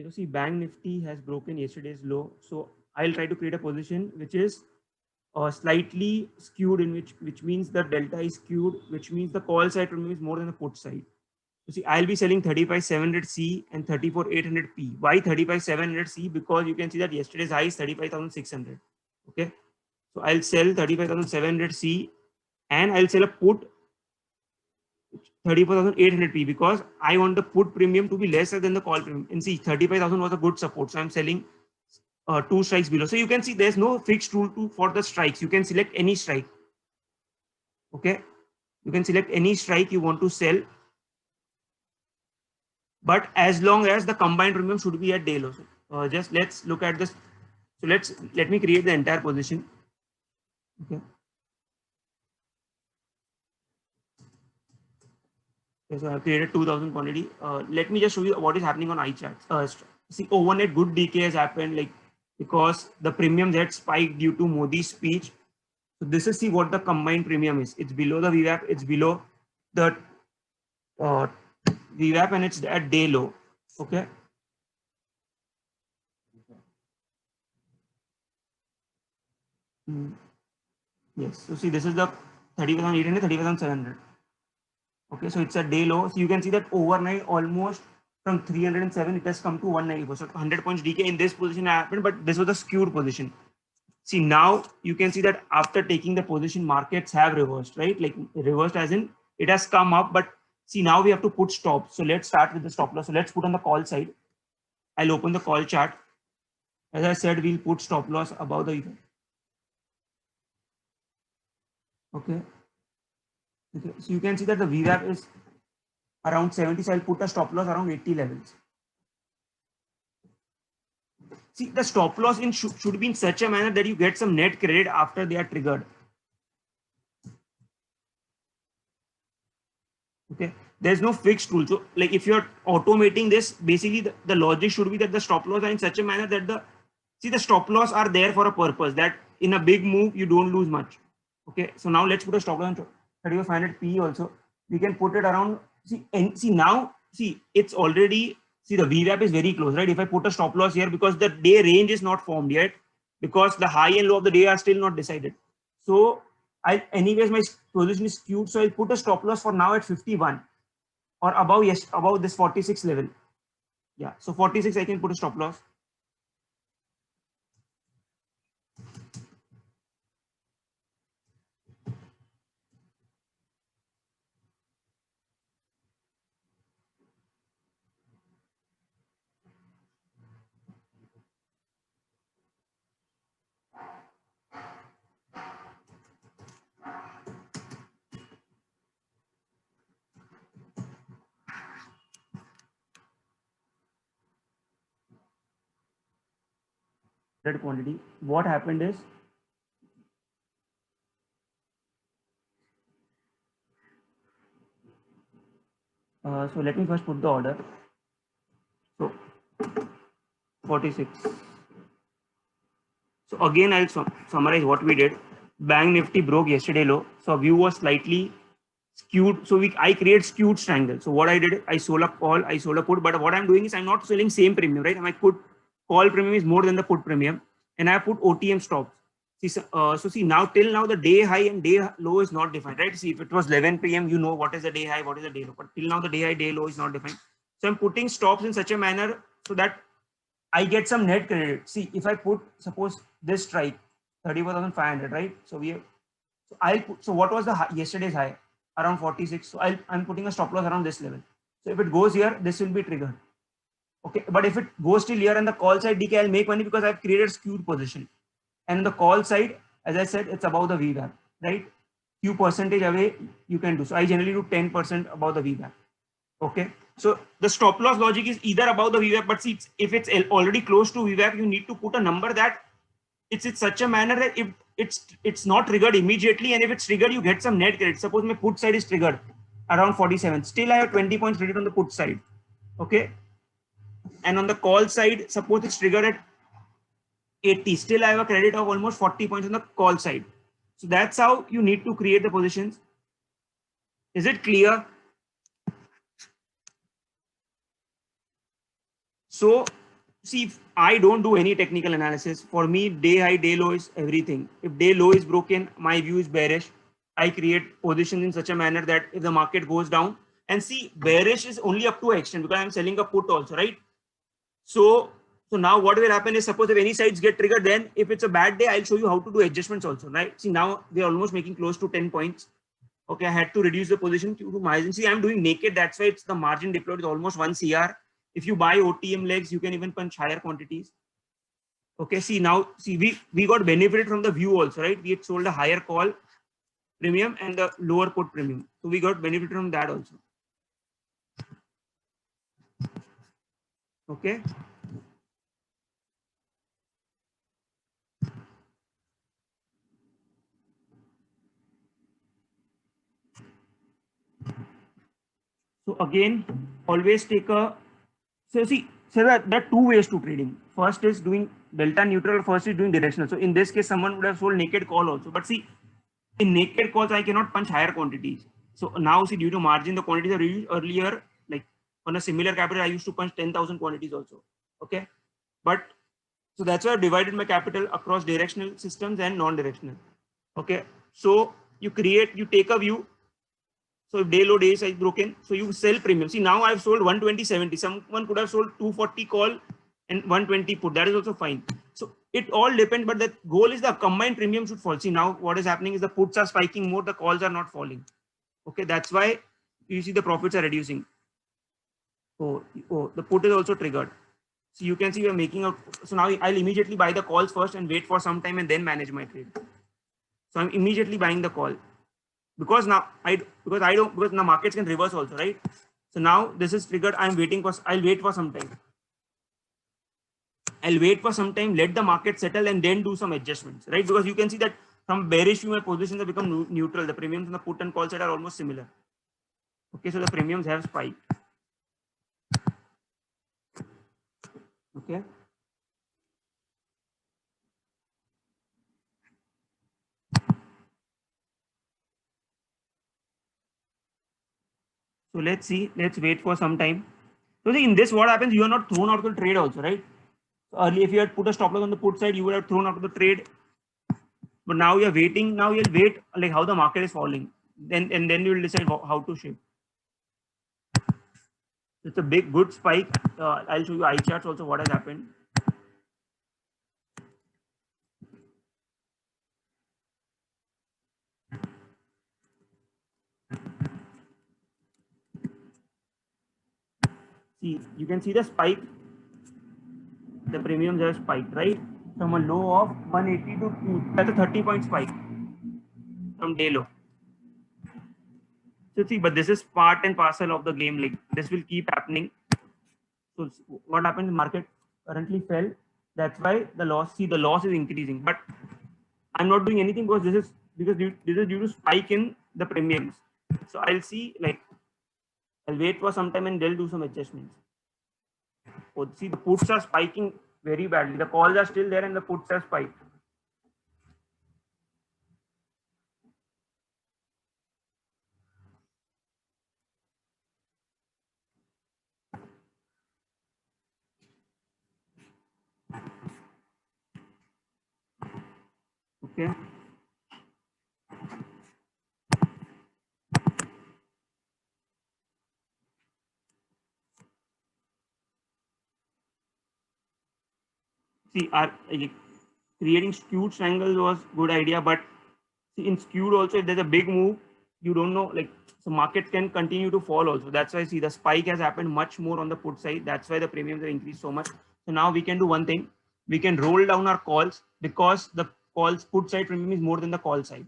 You see, Bank Nifty has broken yesterday's low, so I'll try to create a position which is slightly skewed, in which means the delta is skewed, which means the call side premium is more than the put side. You see, I'll be selling 35,700C and 34,800P. Why 35,700C? Because you can see that yesterday's high is 35,600. Okay, so I'll sell 35,700C and I'll sell a put 34,800P because I want the put premium to be lesser than the call premium. And see, 35,000 was a good support, so I'm selling 2 strikes below. So you can see there's no fixed rule for the strikes. You can select any strike. Okay, you can select any strike you want to sell, but as long as the combined premium should be at day low. So, just let's look at this. So let me create the entire position. Okay. Okay, so I've created 2000 quantity. Let me just show you what is happening on iCharts. See, overnight good decay has happened, like because the premiums had spiked due to Modi's speech. So this is, see what the combined premium is. It's below the VWAP. It's below the VWAP, and it's at day low. Okay. Yes. So see, this is the 35,800, 35,700. Okay, so it's a day low. So you can see that overnight almost from 307 it has come to 194. So 100 points decay in this position happened, but this was a skewed position. See, now you can see that after taking the position, markets have reversed, right? Like reversed as in it has come up, but see, now we have to put stops. So let's start with the stop loss. So let's put on the call side. I'll open the call chart. As I said, we'll put stop loss above the event. Okay. Okay. So you can see that the VWAP is around 70. So I'll put a stop loss around 80 levels. See, the stop loss in should be in such a manner that you get some net credit after they are triggered. Okay, there's no fixed rule. So like if you're automating this, basically the logic should be that the stop loss are in such a manner that the stop loss are there for a purpose, that in a big move you don't lose much. Okay, so now let's put a stop loss on 3500 P also. We can put it around, see now, see it's already, see the VWAP is very close, right? If I put a stop loss here, because the day range is not formed yet, because the high and low of the day are still not decided. So anyways my position is skewed, so I'll put a stop loss for now at 51 or above, yes, above this 46 level. Yeah, so 46 I can put a stop loss. That quantity, what happened is, so let me first put the order. So 46. So again I'll summarize what we did. Bank Nifty broke yesterday low, so view was slightly skewed. So I create skewed triangle. So what I did, I sold a call, I sold a put, but what I'm doing is I'm not selling same premium, right? My put call premium is more than the put premium, and I put OTM stops. See, so see now, till now the day high and day low is not defined, right? See, if it was 11 p.m., you know what is the day high, what is the day low, but till now the day high, day low is not defined. So I'm putting stops in such a manner so that I get some net credit. See, if I put, suppose this strike 34,500, right? So I'll put, so what was the yesterday's high? Around 46. So I'm putting a stop loss around this level. So if it goes here, this will be triggered. Okay, but if it goes till here and the call side decay, I'll make money because I've created skewed position. And the call side, as I said, it's above the VWAP, right? Few percentage away you can do. So I generally do 10% above the VWAP. Okay, so the stop loss logic is either above the VWAP, but see, if it's already close to VWAP, you need to put a number that it's in such a manner that if it's not triggered immediately, and if it's triggered, you get some net credit. Suppose my put side is triggered around 47, still I have 20 points credit on the put side. Okay, and on the call side, suppose it's triggered at 80, still I have a credit of almost 40 points on the call side. So that's how you need to create the positions. Is it clear? So See, if I don't do any technical analysis. For me, day high, day low is everything. If day low is broken, my view is bearish. I create positions in such a manner that if the market goes down, and see, bearish is only up to an extent because I'm selling a put also, right? So, so now what will happen is, suppose if any sides get triggered, then if it's a bad day, I'll show you how to do adjustments also, right? See, now we're almost making close to 10 points. Okay, I had to reduce the position to margin. See, I'm doing naked. That's why it's the margin deployed is almost 1 CR. If you buy OTM legs, you can even punch higher quantities. Okay, see now, see we got benefited from the view also, right? We had sold a higher call premium and the lower put premium. So we got benefited from that also. Okay. So again, always take a, so see, so there are two ways to trading. First is doing delta neutral, first is doing directional. So in this case, someone would have sold naked call also. But see, in naked calls, I cannot punch higher quantities. So now see, due to margin, the quantities are reduced. Earlier, like on a similar capital, I used to punch 10,000 quantities also. Okay. But so that's why I've divided my capital across directional systems and non-directional. Okay. So you create, you take a view. So if day low, day size broken, so you sell premium. See, now I've sold 120.70. Someone could have sold 240 call and 120 put. That is also fine. So it all depends, but the goal is the combined premium should fall. See, now what is happening is the puts are spiking more, the calls are not falling. Okay, that's why you see the profits are reducing. Oh, the put is also triggered. So you can see we're making a, so now I'll immediately buy the calls first and wait for some time and then manage my trade. So I'm immediately buying the call because now because now markets can reverse also, right? So now this is triggered. I'm waiting for, I'll wait for some time. I'll wait for some time, let the market settle and then do some adjustments, right? Because you can see that from bearish view, my positions have become neutral. The premiums on the put and call side are almost similar. Okay, so the premiums have spiked. Okay. So let's see, let's wait for some time. So see, in this, what happens, you are not thrown out of the trade also, right? So earlier, if you had put a stop loss on the put side, you would have thrown out of the trade. But now you're waiting, now you'll wait like how the market is falling. Then you will decide how to shift. It's a big, good spike. I'll show you eye charts also what has happened. See, you can see the spike. The premiums have spiked, right? From a low of 180 to 2. That's a 30-point spike from day low. So see, but this is part and parcel of the game. Like this will keep happening. So what happened? The market currently fell. That's why the loss. See, the loss is increasing. But I'm not doing anything because this is due to spike in the premiums. So I'll see, like I'll wait for some time and they'll do some adjustments. Oh, see, the puts are spiking very badly. The calls are still there and the puts are spiked. Okay. See, creating skewed triangles was good idea, but see, in skewed also, if there's a big move, you don't know, like, so market can continue to fall also. That's why, see, the spike has happened much more on the put side. That's why the premiums have increased so much. So now we can do one thing. We can roll down our calls because the calls put side premium is more than the call side.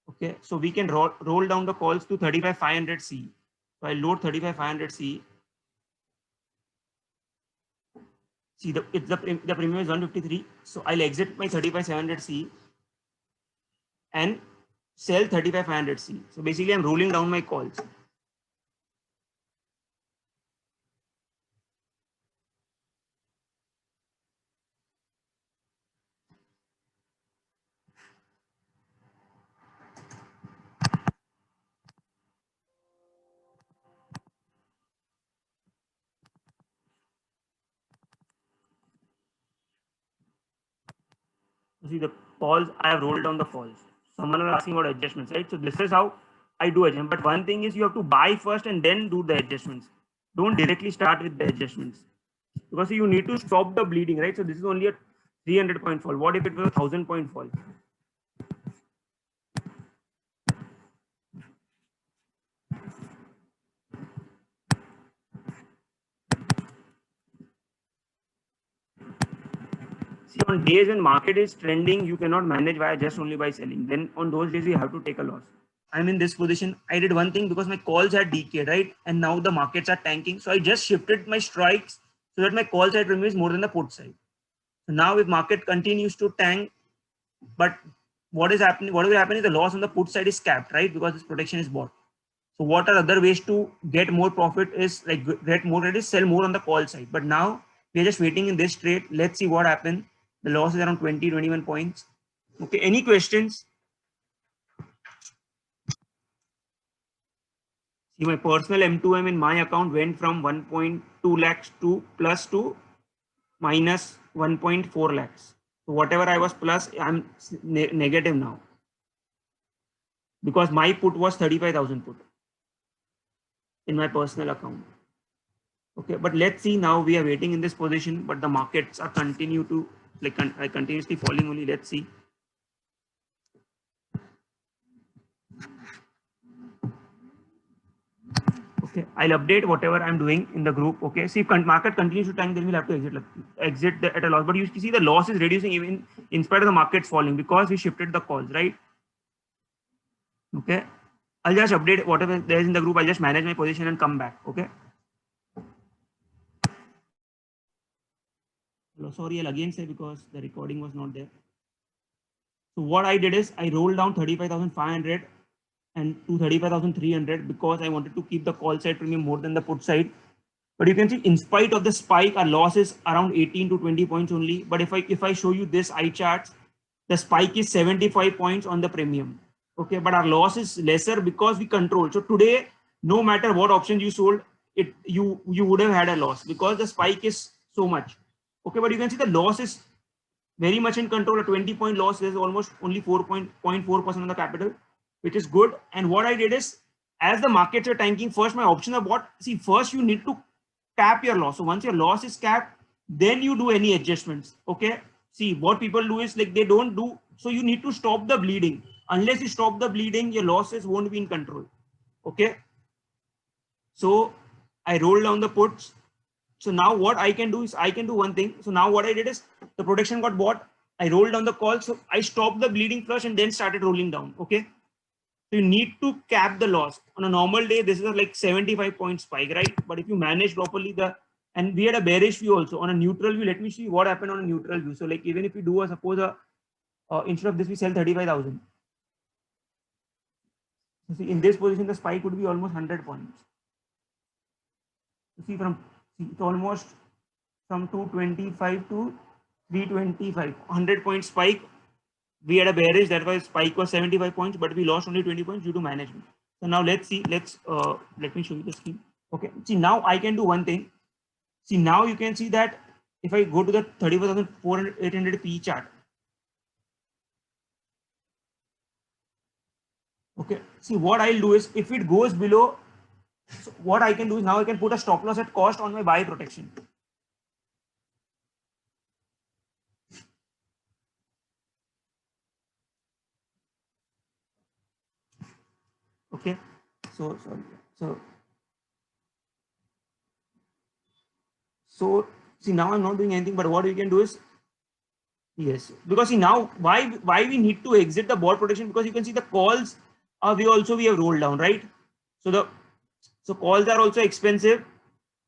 Okay, so we can roll down the calls to 35,500 C. So I load 35,500 C. See, the premium is 153. So I'll exit my 35,700 C and sell 35,500 C. So basically, I'm rolling down my calls. See the calls, I have rolled down the calls. Someone was asking about adjustments, right? So this is how I do adjustment. But one thing is you have to buy first and then do the adjustments. Don't directly start with the adjustments because you need to stop the bleeding, right? So this is only a 300-point fall. What if it was a 1,000-point fall? See, on days when market is trending, you cannot manage via just only by selling. Then on those days, you have to take a loss. I'm in this position. I did one thing because my calls had decayed, right? And now the markets are tanking. So I just shifted my strikes so that my call side remains more than the put side. So now if market continues to tank, but what is happening, what will happen is the loss on the put side is capped, right? Because this protection is bought. So what are other ways to get more profit is like get more credit, sell more on the call side. But now we are just waiting in this trade. Let's see what happens. The loss is around 20, 21 points. Okay, any questions? See, my personal M2M in my account went from 1.2 lakhs to plus to minus 1.4 lakhs. So whatever I was plus, I'm negative now because my put was 35,000 put in my personal account. Okay, but let's see, now we are waiting in this position, but the markets are continue to like continuously falling only. Let's see. Okay, I'll update whatever I'm doing in the group. Okay, see if market continues to tank, then we'll have to exit at a loss. But you see the loss is reducing even in spite of the markets falling because we shifted the calls, right? Okay, I'll just update whatever there is in the group. I'll just manage my position and come back. Okay. Hello, sorry, I'll again say because the recording was not there. So what I did is I rolled down 35,500 and to 35,300 because I wanted to keep the call side premium more than the put side. But you can see in spite of the spike, our loss is around 18 to 20 points only. But if I show you this eye charts, the spike is 75 points on the premium. Okay, but our loss is lesser because we control. So today, no matter what options you sold, you would have had a loss because the spike is so much. Okay, but you can see the loss is very much in control. A 20-point loss is almost only 4.4% on the capital, which is good. And what I did is, as the markets are tanking, first my option of what, see, first you need to cap your loss. So once your loss is capped, then you do any adjustments. Okay. See, what people do is like they don't do. So you need to stop the bleeding. Unless you stop the bleeding, your losses won't be in control. Okay. So I roll down the puts. So now what I can do is I can do one thing. So now what I did is the protection got bought. I rolled down the call. So I stopped the bleeding flush and then started rolling down. Okay. So you need to cap the loss. On a normal day, this is like 75-point spike, right? But if you manage properly and we had a bearish view also on a neutral view. Let me see what happened on a neutral view. So like even if we do instead of this, we sell 35,000. So see in this position, the spike would be almost 100 points. You see it's almost from 225 to 325, 100-point spike. We had a bearish, that was spike was 75 points, but we lost only 20 points due to management. So now let's see, let me show you the scheme. Okay, see now I can do one thing. See now you can see that if I go to the 34,800 P chart. Okay, see what I'll do is if it goes below, so what I can do is now I can put a stop loss at cost on my buy protection. Okay, so sorry, so see now I'm not doing anything, but what we can do is yes, because see now why we need to exit the bot protection, because you can see the calls we have rolled down, right? So calls are also expensive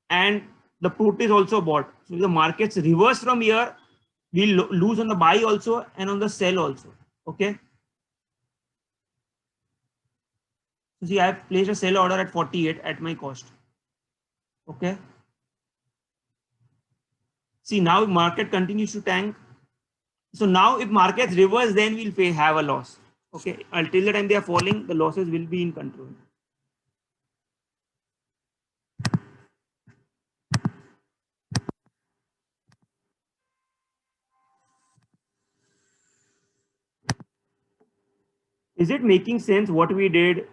and the put is also bought. So if the markets reverse from here, we'll lose on the buy also and on the sell also. Okay. So see, I have placed a sell order at 48 at my cost. Okay. See now if market continues to tank. So now if markets reverse, then we'll have a loss. Okay. Until the time they are falling, the losses will be in control. Is it making sense what we did?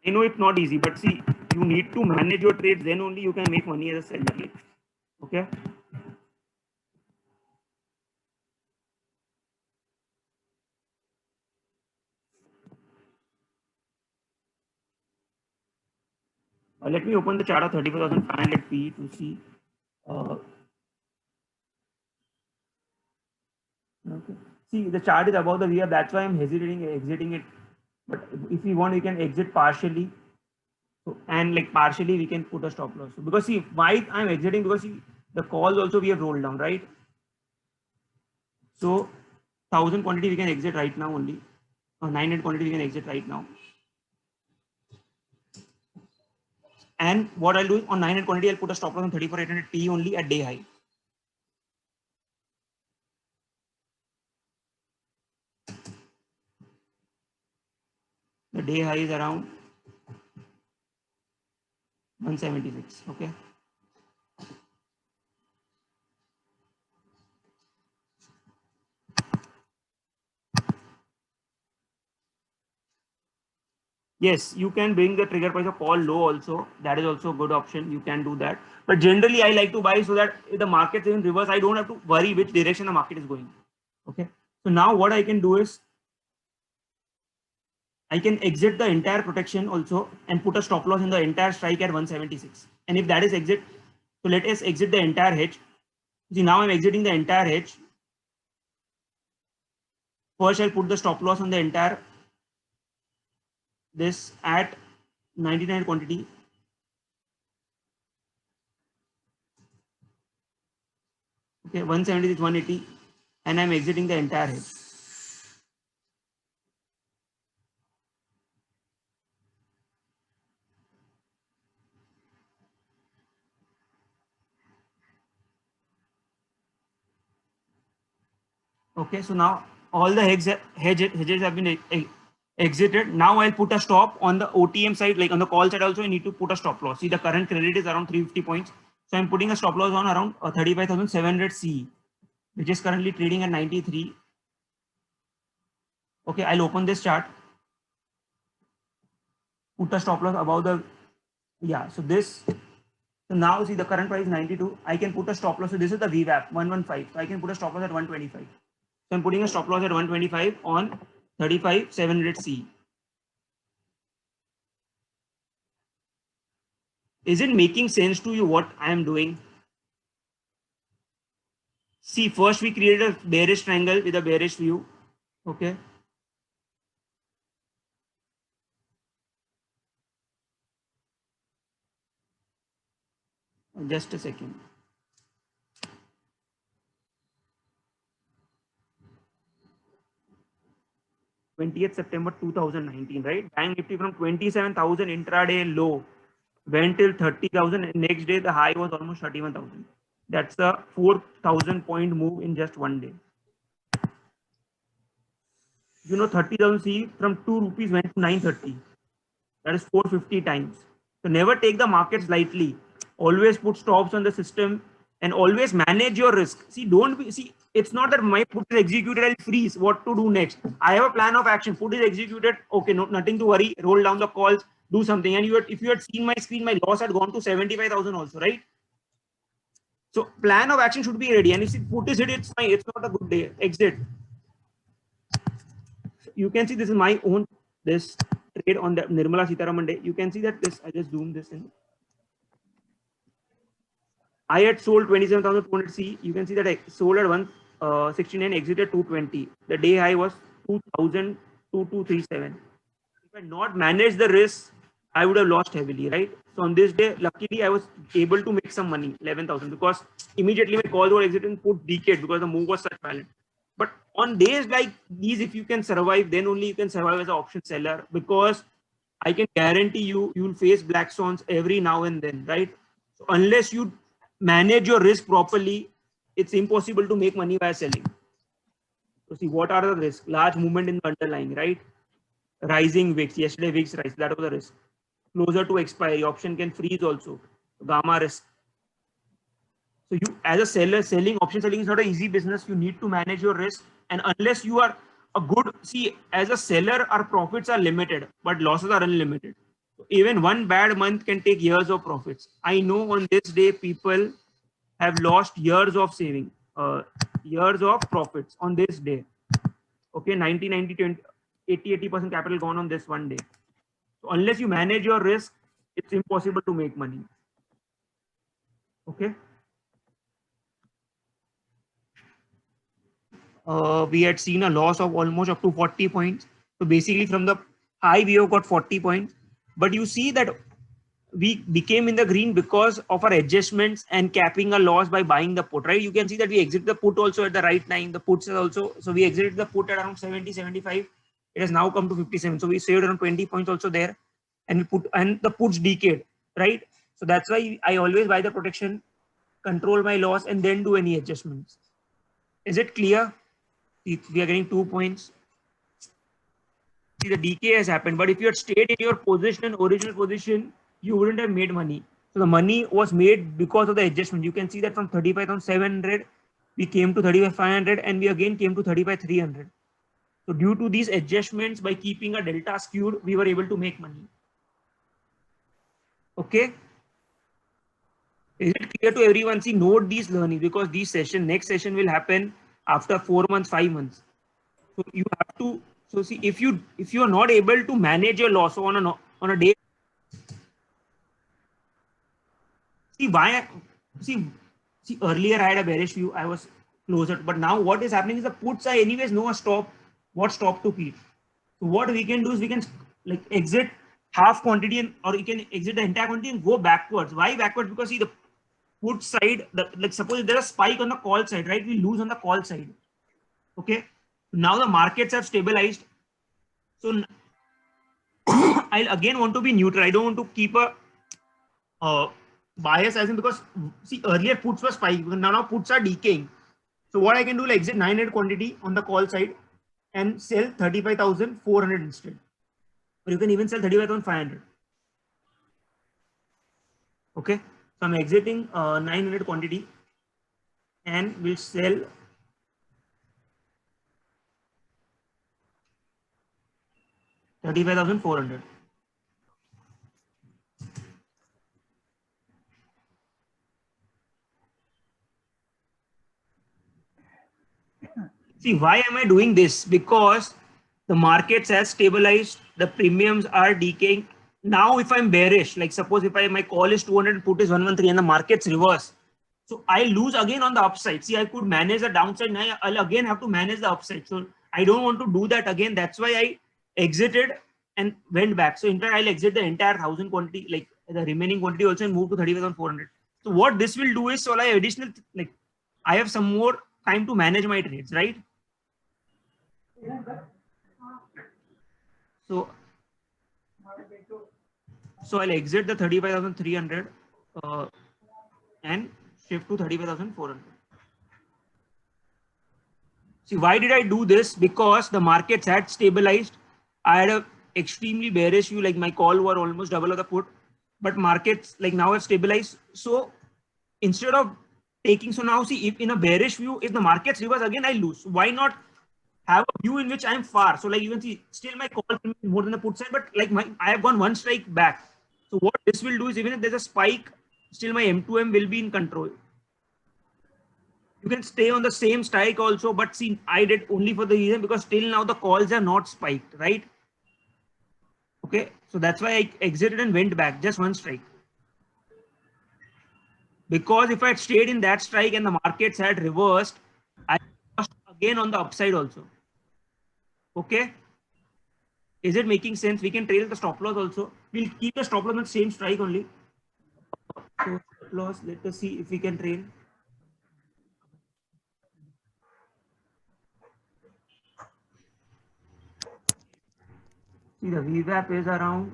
I know it's not easy, but see, you need to manage your trades, then only you can make money as a seller. Okay. Let me open the chart of 34,500 P to see. Okay. See, the chart is above the VF. That's why I'm hesitating exiting it. But if we want, we can exit partially. So, and like partially, we can put a stop loss. So because see, why I'm exiting, because see, the calls also we have rolled down, right? So 1,000 quantity we can exit right now only. Or 900 quantity we can exit right now. And what I'll do is on 900 quantity, I'll put a stop loss on 34,800 P only at day high. The day high is around 176. Okay. Yes, you can bring the trigger price of call low also. That is also a good option. You can do that. But generally, I like to buy so that if the market is in reverse, I don't have to worry which direction the market is going. Okay. So now what I can do is I can exit the entire protection also and put a stop loss in the entire strike at 176. And if that is exit, so let us exit the entire hedge. See, now I'm exiting the entire hedge. First, I'll put the stop loss on the entire this at 99 quantity. Okay, 170 is 180, and I'm exiting the entire hedge. Okay, so now all the hedges have been exited. Now I'll put a stop on the OTM side, like on the call side also, I need to put a stop loss. See, the current credit is around 350 points. So I'm putting a stop loss on around 35,700 C, which is currently trading at 93. Okay, I'll open this chart, put a stop loss above the, yeah, so this, so now see the current price is 92. I can put a stop loss. So this is the VWAP 115. So I can put a stop loss at 125. So I'm putting a stop loss at 125 on 35,700 C. Is it making sense to you what I am doing? See, first we created a bearish triangle with a bearish view. Okay. Just a second. September 20th 2019, right? Bank Nifty from 27,000 intraday low went till 30,000. Next day, the high was almost 31,000. That's a 4,000 point move in just one day. You know, 30,000 C from 2 rupees went to 930. That is 450 times. So never take the markets lightly. Always put stops on the system and always manage your risk. See, don't be, see, it's not that my put is executed, I'll freeze what to do next. I have a plan of action. Put is executed. Okay, no, nothing to worry. Roll down the calls, do something. And if you had seen my screen, my loss had gone to 75,000 also, right? So plan of action should be ready. And if put is hit, it's fine. It's not a good day. Exit. You can see this is my own this trade on the Nirmala Sitharaman day. You can see that this, I just zoomed this in. I had sold 27,200 C. You can see that I sold at 169, exited 220. The day high was 2,2237. If I had not managed the risk, I would have lost heavily, right? So on this day, luckily I was able to make some money, 11,000, because immediately my calls were exited and put decayed because the move was such violent. But on days like these, if you can survive, then only you can survive as an option seller, because I can guarantee you, you will face black swans every now and then, right? So unless you manage your risk properly, it's impossible to make money by selling. So see, what are the risks? Large movement in the underlying, right? Rising VIX. Yesterday VIX rise. That was the risk. Closer to expiry, option can freeze also. Gamma risk. So you, as a seller, option selling is not an easy business. You need to manage your risk, and unless you are a good, see, as a seller, our profits are limited, but losses are unlimited. So even one bad month can take years of profits. I know on this day people have lost years of saving, years of profits on this day. Okay, 90, 90, 20, 80% capital gone on this one day. So unless you manage your risk, it's impossible to make money. Okay. We had seen a loss of almost up to 40 points. So basically from the high, we have got 40 points. But you see that we became in the green because of our adjustments and capping a loss by buying the put, right? You can see that we exited the put also at the right time. The puts are also, so we exited the put at around 70, 75. It has now come to 57. So we saved around 20 points also there. And we put, and the puts decayed, right? So that's why I always buy the protection, control my loss, and then do any adjustments. Is it clear? We are getting 2 points. See, the decay has happened, but if you had stayed in your position, original position, you wouldn't have made money. So the money was made because of the adjustment. You can see that from 35,700, we came to 35,500, and we again came to 35,300. So due to these adjustments, by keeping a delta skewed, we were able to make money. Okay. Is it clear to everyone? See, note these learnings, because next session will happen after 4 months, 5 months. So you have to, so see, if you are not able to manage your loss on a day, see earlier I had a bearish view, I was closer, but now what is happening is the puts I anyways know a stop, what stop to keep. So what we can do is we can like exit half quantity, or you can exit the entire quantity and go backwards. Why backwards? Because see, the put side, like suppose if there's a spike on the call side, right? We lose on the call side. Okay. Now the markets have stabilized. So I'll again want to be neutral. I don't want to keep a bias as in, because see, earlier puts were spiking, now puts are decaying. So what I can do, like exit 900 quantity on the call side and sell 35,400 instead. Or you can even sell 35,500. Okay. So I'm exiting 900 quantity and will sell 35,400. See, why am I doing this? Because the markets has stabilized, the premiums are decaying. Now, if I'm bearish, like suppose if my call is 200 and put is 113 and the market's reverse, so I lose again on the upside. See, I could manage the downside. Now I'll again have to manage the upside. So I don't want to do that again. That's why I exited and went back. So in fact, I'll exit the entire 1,000 quantity, like the remaining quantity also, and move to 35,400. So what this will do is, so I additional, like I have some more time to manage my trades, right? So I'll exit the 35,300 and shift to 35,400. See, why did I do this? Because the markets had stabilized. I had a extremely bearish view, like my call were almost double of the put, but markets like now have stabilized. So instead of taking, so now see, if in a bearish view, if the markets reverse again, I lose. Why not have a view in which I'm far? So like you can see, still my call more than the put side, but like I have gone one strike back. So what this will do is, even if there's a spike, still my M2M will be in control. You can stay on the same strike also, but see, I did only for the reason because till now the calls are not spiked, right? Okay, so that's why I exited and went back, just one strike. Because if I had stayed in that strike and the markets had reversed, I lost again on the upside also. Okay, is it making sense? We can trail the stop loss also. We'll keep the stop loss on the same strike only. So stop loss, let us see if we can trail. See, the VWAP is around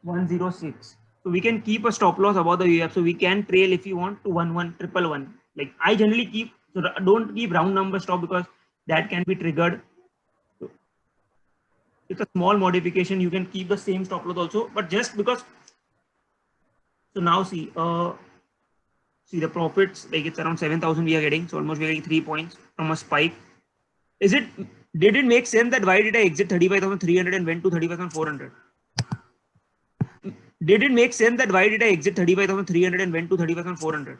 106. So we can keep a stop loss above the VWAP. So we can trail if you want to 11111. Like I generally keep, so don't keep round number stop because that can be triggered. So it's a small modification. You can keep the same stop loss also, but just because. So now see, See the profits, like it's around 7,000 we are getting. So almost we're getting 3 points from a spike. Did it make sense that why did I exit 35,300 and went to 35,400? Did it make sense that why did I exit 35,300 and went to 35,400?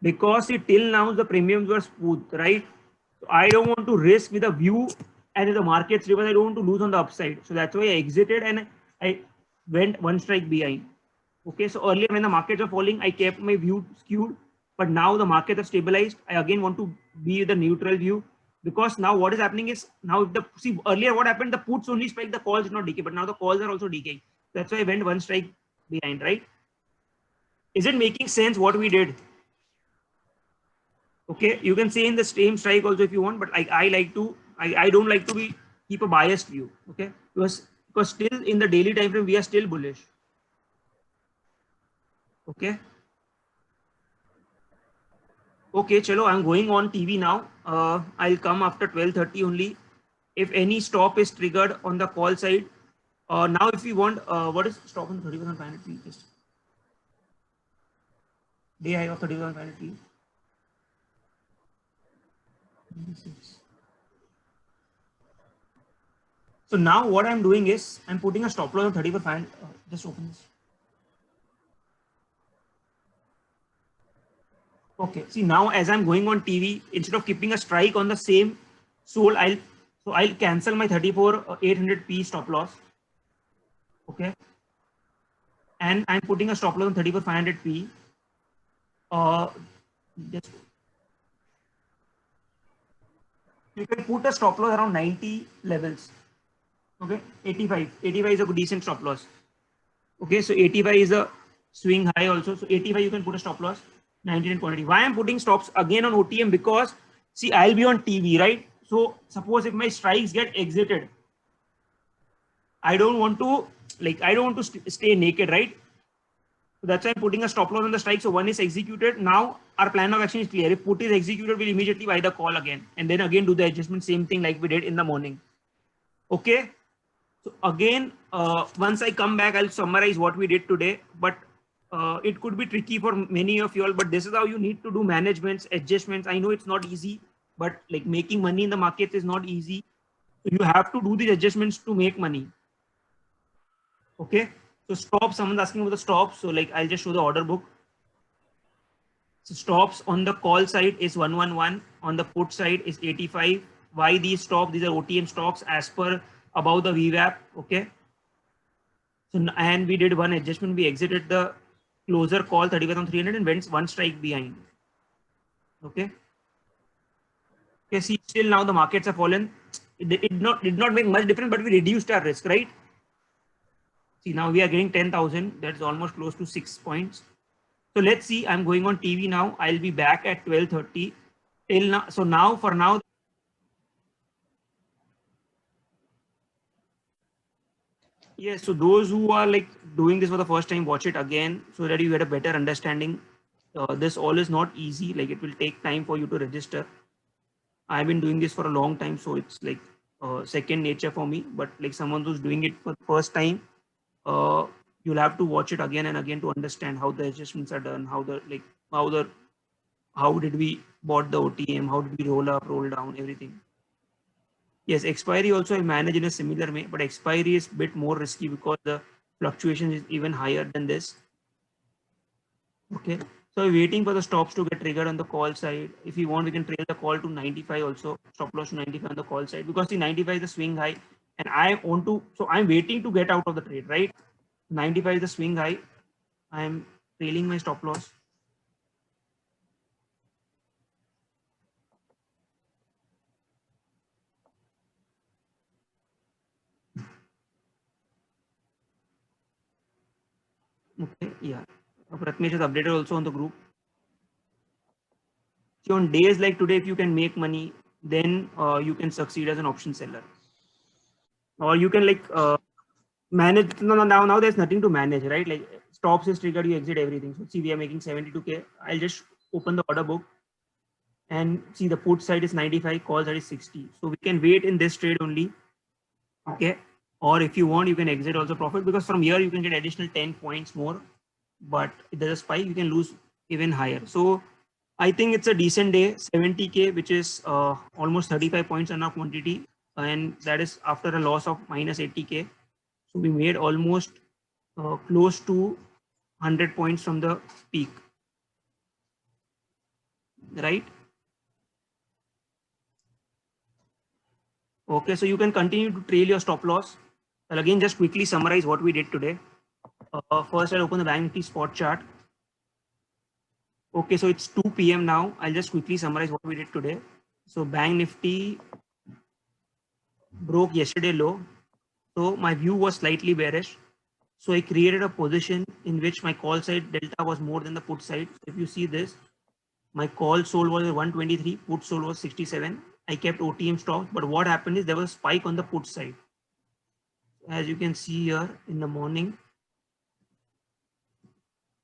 Because till now the premiums were smooth, right? So I don't want to risk with a view, and if the market's reverse, I don't want to lose on the upside. So that's why I exited and I went one strike behind. Okay, so earlier when the markets are falling, I kept my view skewed, but now the markets have stabilized. I again want to be with the neutral view, because now what is happening is, now if the, see earlier what happened, the puts only spike, the calls did not decay, but now the calls are also decaying. That's why I went one strike behind, right? Is it making sense what we did? Okay, you can say in the same strike also if you want, but I like to, I don't like to be keep a biased view. Okay, because still in the daily time frame we are still bullish. Okay. Okay, chalo, I'm going on TV now. I'll come after 12:30 only. If any stop is triggered on the call side, now if you want, what is stop on 30,500 P? Day high of 30,500 P. So now what I'm doing is I'm putting a stop loss on 30,500. Just open this. Okay, see now as I'm going on TV, instead of keeping a strike on the same soul, I'll cancel my 34,800 P stop loss. Okay, and I'm putting a stop loss on 34,500 P. Just you can put a stop loss around 90 levels. Okay, 85 is a decent stop loss. Okay, so 85 is a swing high also. So 85 you can put a stop loss. 19 and quantity. Why I'm putting stops again on OTM? Because see, I'll be on TV, right? So suppose if my strikes get exited, I don't want to stay naked, right? So that's why I'm putting a stop loss on the strike. So one is executed. Now our plan of action is clear. If put is executed, we'll immediately buy the call again, and then again do the adjustment, same thing like we did in the morning. Okay. So again, once I come back, I'll summarize what we did today. But it could be tricky for many of you all, but this is how you need to do managements, adjustments. I know it's not easy, but like making money in the markets is not easy. So you have to do these adjustments to make money. Okay. So stop, someone's asking about the stops. So like, I'll just show the order book. So stops on the call side is 111. On the put side is 85. Why these stops? These are OTM stocks as per above the VWAP. Okay. So, and we did one adjustment. We exited the closer call 35,300 and went one strike behind. Okay. Okay. See, still now the markets have fallen. It did not make much difference, but we reduced our risk, right? See, now we are getting 10,000. That's almost close to 6 points. So let's see. I'm going on TV now. I'll be back at 12:30. Till now. So now for now. Yes, so those who are like doing this for the first time, watch it again so that you get a better understanding. This all is not easy. Like it will take time for you to register. I've been doing this for a long time, so it's like second nature for me. But like someone who's doing it for the first time, you'll have to watch it again and again to understand how the adjustments are done, how did we bought the OTM, how did we roll up, roll down, everything. Yes, expiry also I manage in a similar way, but expiry is a bit more risky because the fluctuation is even higher than this. Okay, so we're waiting for the stops to get triggered on the call side. If you want, we can trail the call to 95 also, stop loss to 95 on the call side, because the 95 is the swing high and I want to, so I'm waiting to get out of the trade, right? 95 is the swing high. I'm trailing my stop loss. Okay, yeah. Pratmesh is updated also on the group. So on days like today, if you can make money, then you can succeed as an option seller. Or you can like manage. Now there's nothing to manage, right? Like stops is triggered, you exit everything. So see, we are making 72K. I'll just open the order book and see the put side is 95, call side is 60. So we can wait in this trade only. Okay. or if you want, you can exit also profit, because from here you can get additional 10 points more, but if there's a spike, you can lose even higher. So I think it's a decent day, 70K, which is almost 35 points on our quantity. And that is after a loss of minus 80K. So we made almost close to 100 points from the peak, right? Okay, so you can continue to trail your stop loss. I'll again just quickly summarize what we did today. First, I'll open the Bank Nifty spot chart. Okay, so it's 2 p.m. now. I'll just quickly summarize what we did today. So Bank Nifty broke yesterday low. So my view was slightly bearish. So I created a position in which my call side delta was more than the put side. So if you see this, my call sold was 123, put sold was 67. I kept OTM stops, but what happened is there was a spike on the put side. As you can see here in the morning,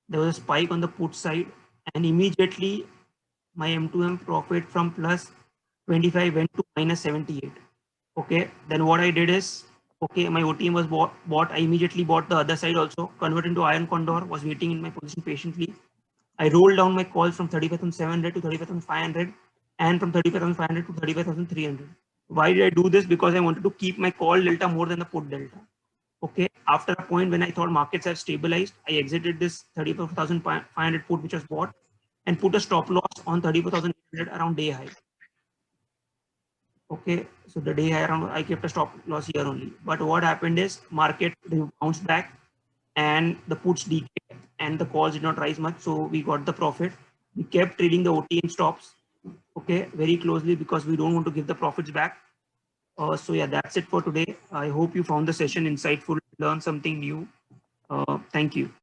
there was a spike on the put side, and immediately my M2M profit from plus 25 went to minus 78. Okay, then what I did is, okay, my OTM was bought. I immediately bought the other side also, converted into Iron Condor, was waiting in my position patiently. I rolled down my calls from 35,700 to 35,500 and from 35,500 to 35,300. Why did I do this? Because I wanted to keep my call delta more than the put delta. Okay, after a point when I thought markets have stabilized, I exited this 34,500 put which was bought and put a stop loss on 34,800 around day high. Okay, so the day high around, I kept a stop loss here only. But what happened is market bounced back and the puts decayed and the calls did not rise much. So we got the profit. We kept trading the OTM stops, okay, very closely because we don't want to give the profits back. So yeah, that's it for today. I hope you found the session insightful, learned something new. Thank you.